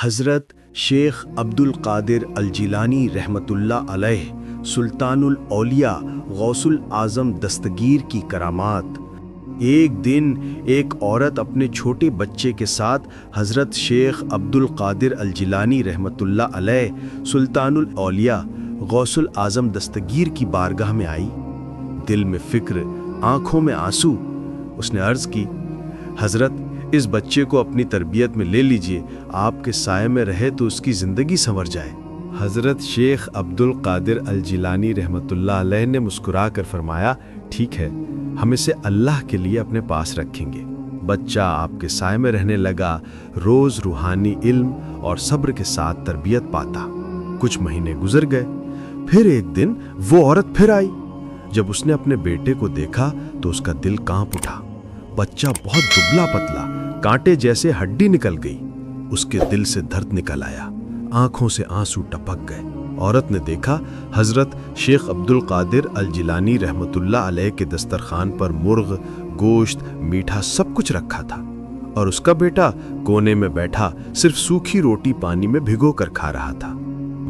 حضرت شیخ عبد القادر الجیلانی رحمۃ اللہ علیہ سلطان الاولیاء غوث العظم دستگیر کی کرامات۔ ایک دن ایک عورت اپنے چھوٹے بچے کے ساتھ حضرت شیخ عبد القادر الجیلانی رحمۃ اللہ علیہ سلطان الاولیاء غوث العظم دستگیر کی بارگاہ میں آئی۔ دل میں فکر، آنکھوں میں آنسو۔ اس نے عرض کی، حضرت اس بچے کو اپنی تربیت میں لے لیجئے، آپ کے سائے میں رہے تو اس کی زندگی سنور جائے۔ حضرت شیخ عبد القادر الجیلانی رحمۃ اللہ علیہ نے مسکرا کر فرمایا، ٹھیک ہے، ہم اسے اللہ کے لیے اپنے پاس رکھیں گے۔ بچہ آپ کے سائے میں رہنے لگا، روز روحانی علم اور صبر کے ساتھ تربیت پاتا۔ کچھ مہینے گزر گئے، پھر ایک دن وہ عورت پھر آئی۔ جب اس نے اپنے بیٹے کو دیکھا تو اس کا دل کانپ اٹھا۔ بچہ بہت دبلا پتلا، کانٹے جیسے ہڈی نکل گئی۔ اس کے دل سے درد نکل آیا، آنکھوں سے آنسو ٹپک گئے۔ عورت نے دیکھا حضرت شیخ عبد القادر الجیلانی رحمۃ اللہ علیہ کے دسترخوان پر مرغ، گوشت، میٹھا سب کچھ رکھا تھا، اور اس کا بیٹا کونے میں بیٹھا صرف سوکھی روٹی پانی میں بھگو کر کھا رہا تھا۔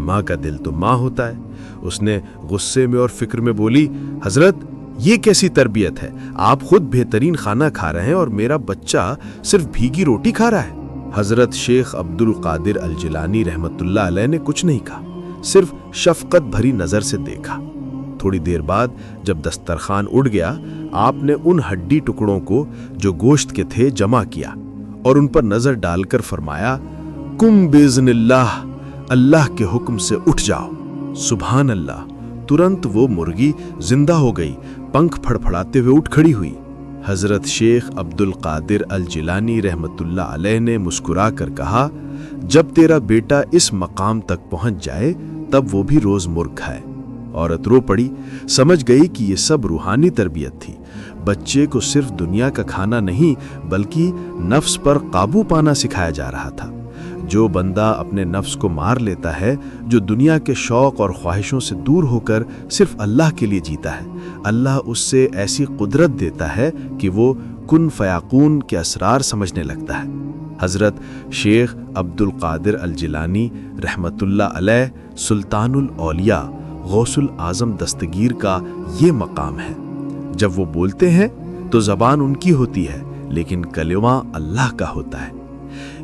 ماں کا دل تو ماں ہوتا ہے۔ اس نے غصے میں اور فکر میں بولی، حضرت یہ کیسی تربیت ہے؟ آپ خود بہترین کھانا کھا رہے ہیں اور میرا بچہ صرف بھیگی روٹی کھا رہا ہے۔ حضرت شیخ عبد القادر الجیلانی رحمۃ اللہ علیہ نے کچھ نہیں کہا، صرف شفقت بھری نظر سے دیکھا۔ تھوڑی دیر بعد جب دسترخوان اڑ گیا، آپ نے ان ہڈی ٹکڑوں کو جو گوشت کے تھے جمع کیا اور ان پر نظر ڈال کر فرمایا، کم باذن اللہ، اللہ کے حکم سے اٹھ جاؤ۔ سبحان اللہ! ترنت وہ مرغی زندہ ہو گئی، پنکھ پھڑپھڑاتے ہوئے اٹھ کھڑی ہوئی۔ حضرت شیخ عبد القادر الجیلانی رحمۃ اللہ علیہ نے مسکرا کر کہا، جب تیرا بیٹا اس مقام تک پہنچ جائے تب وہ بھی روز مرغ کھائے۔ عورت رو پڑی، سمجھ گئی کہ یہ سب روحانی تربیت تھی۔ بچے کو صرف دنیا کا کھانا نہیں بلکہ نفس پر قابو پانا سکھایا جا رہا تھا۔ جو بندہ اپنے نفس کو مار لیتا ہے، جو دنیا کے شوق اور خواہشوں سے دور ہو کر صرف اللہ کے لیے جیتا ہے، اللہ اس سے ایسی قدرت دیتا ہے کہ وہ کن فیکون کے اسرار سمجھنے لگتا ہے۔ حضرت شیخ عبد القادر الجیلانی رحمۃ اللہ علیہ سلطان الاولیاء غوث العظم دستگیر کا یہ مقام ہے۔ جب وہ بولتے ہیں تو زبان ان کی ہوتی ہے، لیکن کلمہ اللہ کا ہوتا ہے۔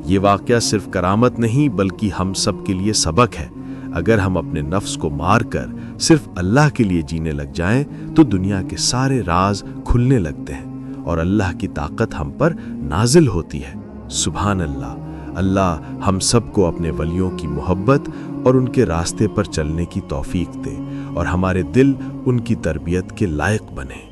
یہ واقعہ صرف کرامت نہیں بلکہ ہم سب کے لیے سبق ہے۔ اگر ہم اپنے نفس کو مار کر صرف اللہ کے لیے جینے لگ جائیں تو دنیا کے سارے راز کھلنے لگتے ہیں اور اللہ کی طاقت ہم پر نازل ہوتی ہے۔ سبحان اللہ! اللہ ہم سب کو اپنے ولیوں کی محبت اور ان کے راستے پر چلنے کی توفیق دے اور ہمارے دل ان کی تربیت کے لائق بنے۔